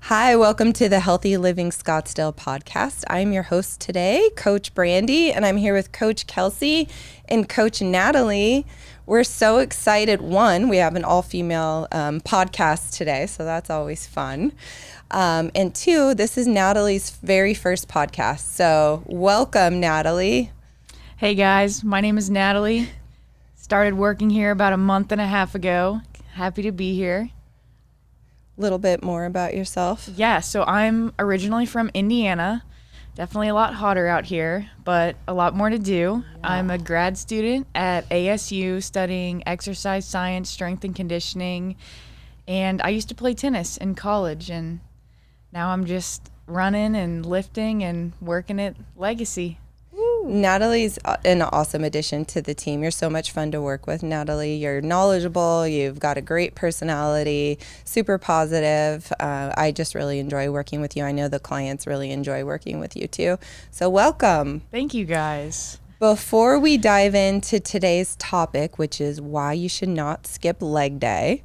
Hi, welcome to the Healthy Living Scottsdale podcast. I'm your host today, Coach Brandy, and I'm here with Coach Kelsey and Coach Natalie. We're so excited. One, we have an all-female podcast today, so that's always fun. And two, this is Natalie's very first podcast. So welcome, Natalie. Hey guys, my name is Natalie. Started working here about a month and a half ago. Happy to be here. Little bit more about yourself. Yeah, so I'm originally from Indiana. Definitely a lot hotter out here, but a lot more to do. Yeah. I'm a grad student at ASU studying exercise science, strength and conditioning, and I used to play tennis in college, and now I'm just running and lifting and working at Legacy. Natalie's an awesome addition to the team. You're so much fun to work with, Natalie. You're knowledgeable. You've got a great personality, super positive. I just really enjoy working with you. I know the clients really enjoy working with you too. So welcome. Thank you, guys. Before we dive into today's topic, which is why you should not skip leg day,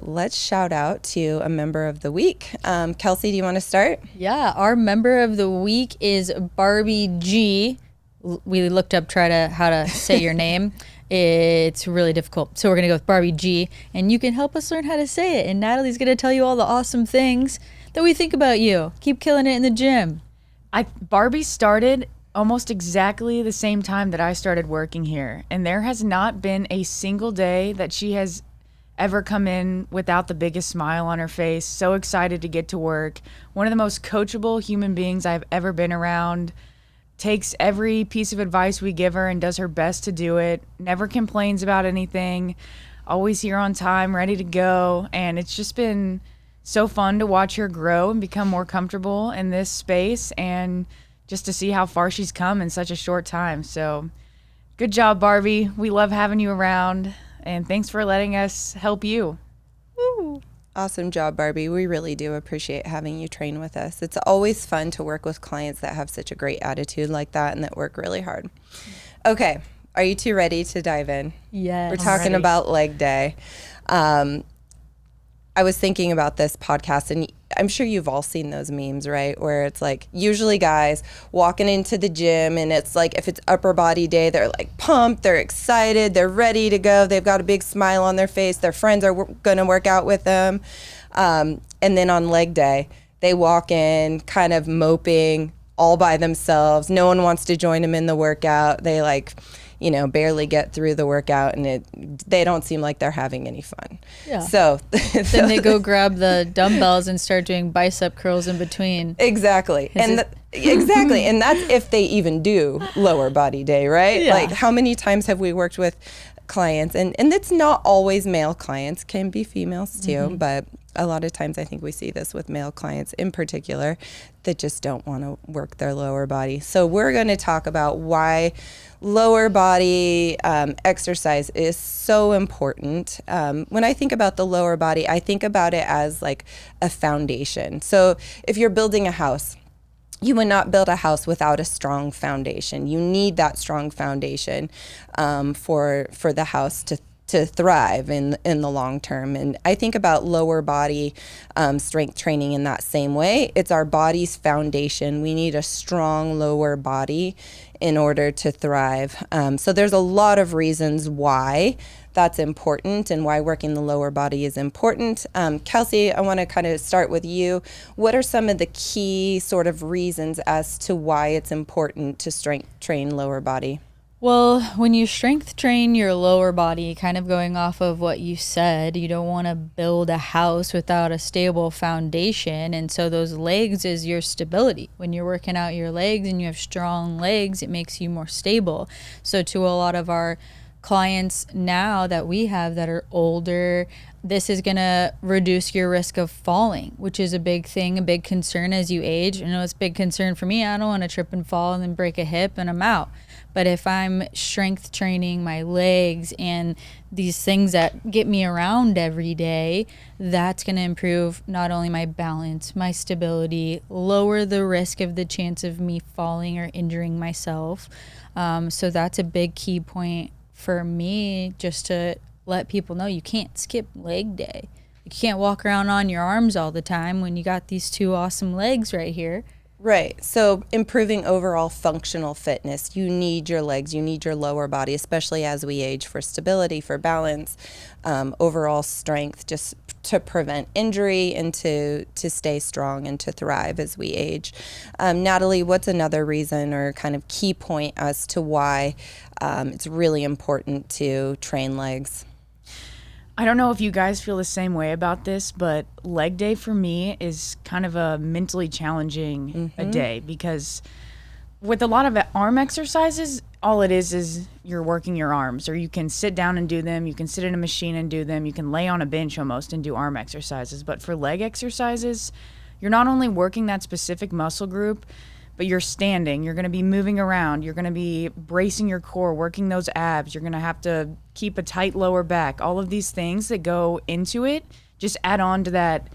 let's shout out to a member of the week. Kelsey, do you want to start? Yeah, our member of the week is Barbie G. We looked up how to say your name. It's really difficult. So we're going to go with Barbie G, and you can help us learn how to say it. And Natalie's going to tell you all the awesome things that we think about you. Keep killing it in the gym. Barbie started almost exactly the same time that I started working here, and there has not been a single day that she has ever come in without the biggest smile on her face, so excited to get to work. One of the most coachable human beings I've ever been around. Takes every piece of advice we give her and does her best to do it. Never complains about anything. Always here on time, ready to go. And it's just been so fun to watch her grow and become more comfortable in this space, and just to see how far she's come in such a short time. So good job, Barbie. We love having you around. And thanks for letting us help you. Woo. Awesome job, Barbie. We really do appreciate having you train with us. It's always fun to work with clients that have such a great attitude like that and that work really hard. Okay, are you two ready to dive in? Yes. We're talking about leg day. I was thinking about this podcast, and I'm sure you've all seen those memes, right? Where it's like usually guys walking into the gym, and it's like if it's upper body day, they're like pumped, they're excited, they're ready to go. They've got a big smile on their face. Their friends are going to work out with them. And then on leg day, they walk in kind of moping all by themselves. No one wants to join them in the workout. They barely get through the workout, and they don't seem like they're having any fun. Yeah. So then they go grab the dumbbells and start doing bicep curls in between. Exactly. Exactly. And that's if they even do lower body day, right? Yeah. Like how many times have we worked with clients, and it's not always male clients, can be females too, but a lot of times I think we see this with male clients in particular that just don't want to work their lower body. So we're going to talk about why lower body exercise is so important. When I think about the lower body, I think about it as like a foundation. So if you're building a house, you would not build a house without a strong foundation. You need that strong foundation for the house to thrive in the long term. And I think about lower body strength training in that same way. It's our body's foundation. We need a strong lower body in order to thrive. So there's a lot of reasons why that's important and why working the lower body is important. Kelsey, I want to kind of start with you. What are some of the key sort of reasons as to why it's important to strength train lower body? Well, when you strength train your lower body, kind of going off of what you said, you don't want to build a house without a stable foundation. And so those legs is your stability. When you're working out your legs and you have strong legs, it makes you more stable. So to a lot of our clients now that we have that are older, this is going to reduce your risk of falling, which is a big thing, a big concern as you age. I know it's a big concern for me. I don't want to trip and fall and then break a hip and I'm out. But if I'm strength training my legs and these things that get me around every day, that's going to improve not only my balance, my stability, lower the risk of the chance of me falling or injuring myself. So that's a big key point for me, just to let people know you can't skip leg day. You can't walk around on your arms all the time when you got these two awesome legs right here. Right. So improving overall functional fitness, you need your legs, you need your lower body, especially as we age, for stability, for balance, overall strength, just to prevent injury and to stay strong and to thrive as we age. Natalie, what's another reason or kind of key point as to why it's really important to train legs? I don't know if you guys feel the same way about this, but leg day for me is kind of a mentally challenging a day, because with a lot of arm exercises, all it is you're working your arms, or you can sit down and do them. You can sit in a machine and do them. You can lay on a bench almost and do arm exercises. But for leg exercises, you're not only working that specific muscle group, but you're standing, you're going to be moving around, you're going to be bracing your core, working those abs, you're going to have to keep a tight lower back. All of these things that go into it just add on to that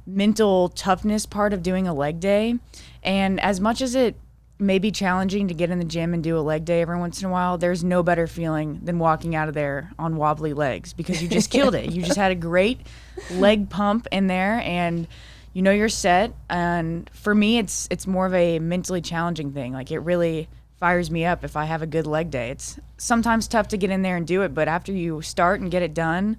mental toughness part of doing a leg day. And as much as it may be challenging to get in the gym and do a leg day every once in a while, there's no better feeling than walking out of there on wobbly legs, because you just killed it. You just had a great leg pump in there, and you know you're set. And for me, it's more of a mentally challenging thing. Like, it really fires me up if I have a good leg day. It's sometimes tough to get in there and do it, but after you start and get it done,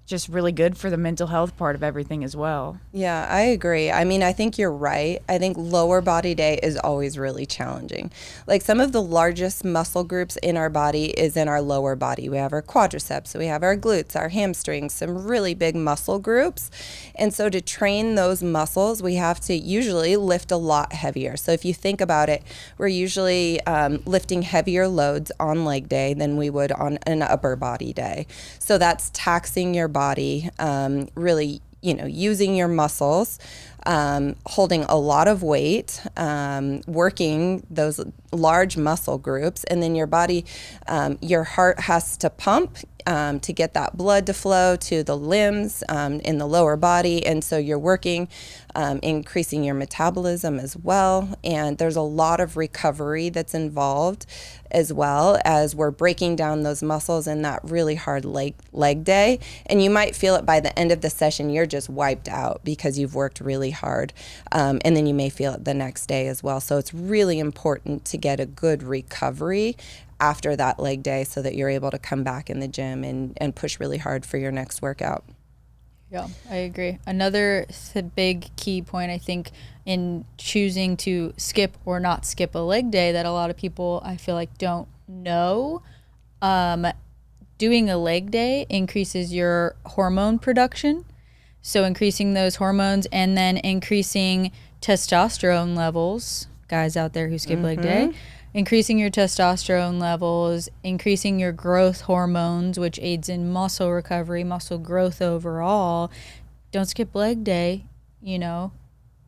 just really good for the mental health part of everything as well. Yeah, I agree. I mean, I think you're right. I think lower body day is always really challenging. Like, some of the largest muscle groups in our body is in our lower body. We have our quadriceps, we have our glutes, our hamstrings, some really big muscle groups. And so to train those muscles, we have to usually lift a lot heavier. So if you think about it, we're usually lifting heavier loads on leg day than we would on an upper body day. So that's taxing your body, really, using your muscles, holding a lot of weight, working those large muscle groups, and then your body, your heart has to pump to get that blood to flow to the limbs in the lower body. And so you're working, increasing your metabolism as well. And there's a lot of recovery that's involved, as well as we're breaking down those muscles in that really hard leg day. And you might feel it by the end of the session, you're just wiped out because you've worked really hard. And then you may feel it the next day as well. So it's really important to get a good recovery after that leg day so that you're able to come back in the gym and push really hard for your next workout. Yeah, I agree. Another big key point, I think, in choosing to skip or not skip a leg day that a lot of people, I feel like, don't know, doing a leg day increases your hormone production. So increasing those hormones and then increasing testosterone levels, guys out there who skip leg day, increasing your testosterone levels, increasing your growth hormones, which aids in muscle recovery, muscle growth overall. Don't skip leg day,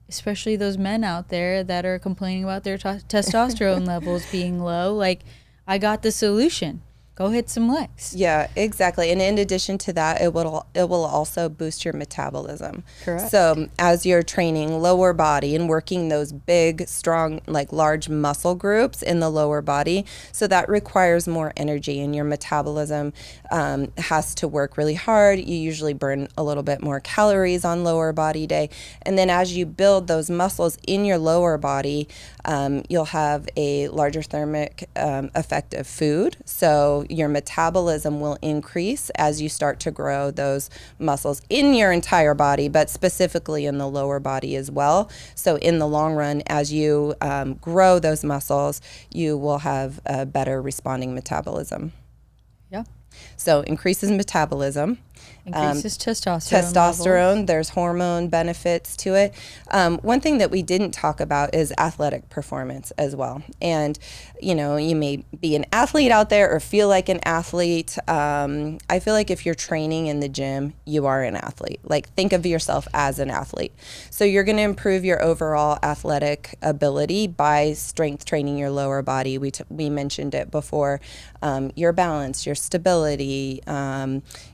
especially those men out there that are complaining about their testosterone levels being low. Like, I got the solution. Go hit some legs. Yeah, exactly. And in addition to that, it will also boost your metabolism. Correct. So as you're training lower body and working those big, strong, like large muscle groups in the lower body, so that requires more energy, and your metabolism has to work really hard. You usually burn a little bit more calories on lower body day. And then as you build those muscles in your lower body, you'll have a larger thermic effect of food. So your metabolism will increase as you start to grow those muscles in your entire body, but specifically in the lower body as well. So in the long run, as you grow those muscles, you will have a better responding metabolism. Yeah. So increases metabolism. Increases testosterone levels. There's hormone benefits to it. One thing that we didn't talk about is athletic performance as well. And, you may be an athlete out there or feel like an athlete. I feel like if you're training in the gym, you are an athlete. Like, think of yourself as an athlete. So you're going to improve your overall athletic ability by strength training your lower body. We mentioned it before. Your balance, your stability,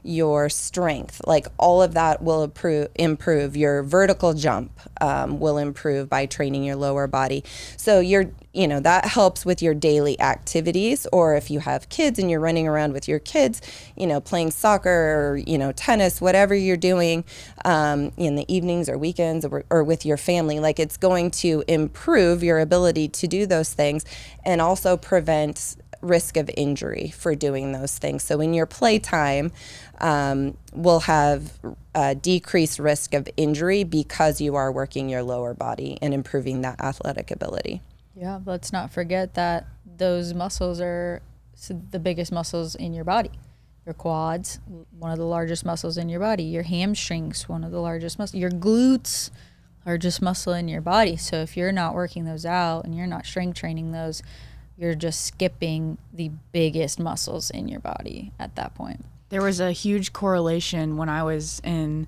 your strength, like all of that will improve. Your vertical jump will improve by training your lower body. So that helps with your daily activities, or if you have kids and you're running around with your kids, playing soccer or, tennis, whatever you're doing in the evenings or weekends or with your family, like it's going to improve your ability to do those things and also prevent risk of injury for doing those things. So in your playtime, we'll have a decreased risk of injury because you are working your lower body and improving that athletic ability. Yeah, let's not forget that those muscles are the biggest muscles in your body. Your quads, one of the largest muscles in your body. Your hamstrings, one of the largest muscles. Your glutes, largest muscle in your body. So if you're not working those out and you're not strength training those, you're just skipping the biggest muscles in your body at that point. There was a huge correlation when I was in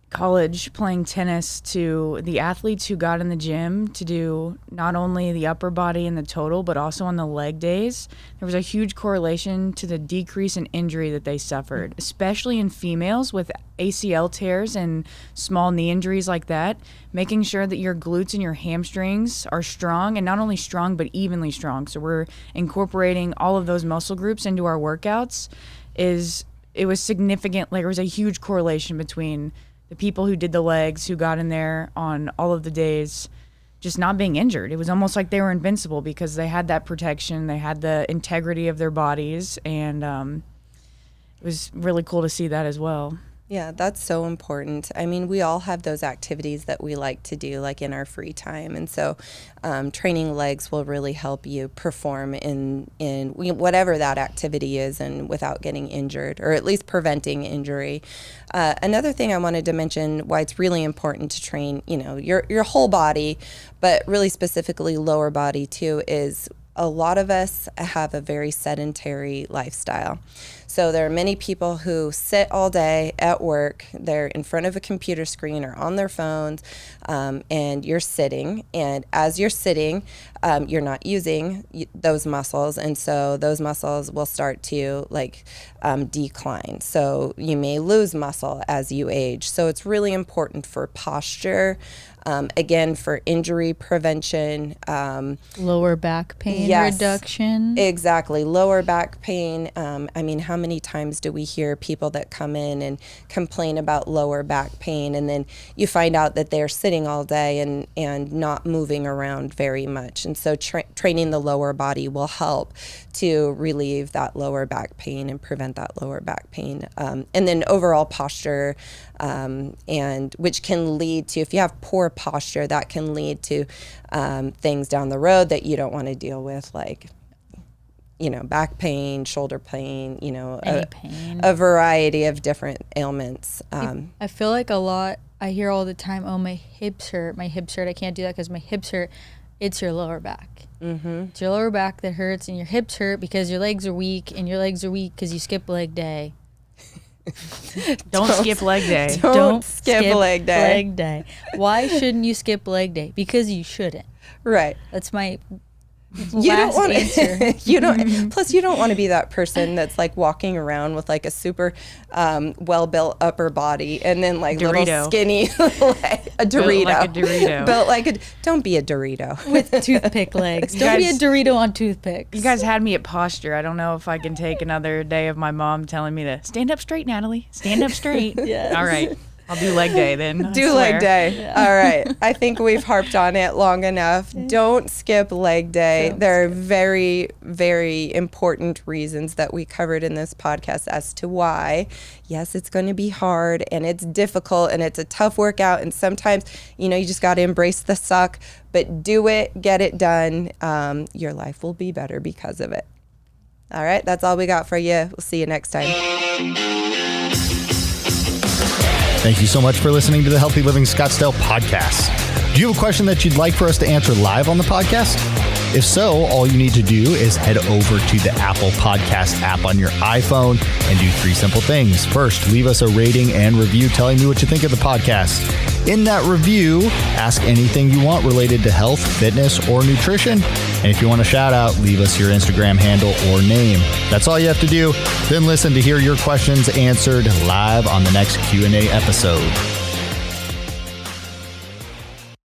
college playing tennis to the athletes who got in the gym to do not only the upper body and the total, but also on the leg days. There was a huge correlation to the decrease in injury that they suffered, especially in females with ACL tears and small knee injuries like that. Making sure that your glutes and your hamstrings are strong, and not only strong, but evenly strong. So we're incorporating all of those muscle groups into our workouts. It was significant. Like, there was a huge correlation between the people who did the legs, who got in there on all of the days, just not being injured. It was almost like they were invincible because they had that protection, they had the integrity of their bodies, and it was really cool to see that as well. Yeah, that's so important. I mean, we all have those activities that we like to do, like in our free time. And so training legs will really help you perform in whatever that activity is and without getting injured, or at least preventing injury. Another thing I wanted to mention, why it's really important to train, your whole body, but really specifically lower body too, is a lot of us have a very sedentary lifestyle. So there are many people who sit all day at work, they're in front of a computer screen or on their phones, and you're sitting. And as you're sitting, you're not using those muscles. And so those muscles will start to decline. So you may lose muscle as you age. So it's really important for posture, again, for injury prevention. Lower back pain reduction. Exactly. Lower back pain. I mean, how many times do we hear people that come in and complain about lower back pain, and then you find out that they're sitting all day and not moving around very much. And so training the lower body will help to relieve that lower back pain and prevent that lower back pain. And then overall posture, and which can lead to, if you have poor posture, that can lead to things down the road that you don't want to deal with, like back pain, shoulder pain, a variety of different ailments. I feel like a lot, I hear all the time, oh, my hips hurt, I can't do that because my hips hurt. It's your lower back. Mm-hmm. It's your lower back that hurts, and your hips hurt because your legs are weak, and your legs are weak because you skip leg day. Don't skip leg day. Don't skip leg day. Why shouldn't you skip leg day? Because you shouldn't. Right. That's my answer. Plus you don't want to be that person that's like walking around with like a super well-built upper body and then like Dorito. Little skinny a Dorito. Built like a Dorito. Don't be a Dorito. With toothpick legs. Don't be a Dorito on toothpicks. You guys had me at posture. I don't know if I can take another day of my mom telling me to stand up straight, Natalie. Stand up straight. Yes. All right. I'll do leg day then. Do leg day. Yeah. All right. I think we've harped on it long enough. Don't skip leg day. There are very, very important reasons that we covered in this podcast as to why. Yes, it's going to be hard and it's difficult and it's a tough workout. And sometimes, you just got to embrace the suck, but do it, get it done. Your life will be better because of it. All right. That's all we got for you. We'll see you next time. Thank you so much for listening to the Healthy Living Scottsdale podcast. Do you have a question that you'd like for us to answer live on the podcast? If so, all you need to do is head over to the Apple Podcast app on your iPhone and do 3 simple things. First, leave us a rating and review telling me what you think of the podcast. In that review, ask anything you want related to health, fitness, or nutrition. And if you want a shout out, leave us your Instagram handle or name. That's all you have to do. Then listen to hear your questions answered live on the next Q&A episode.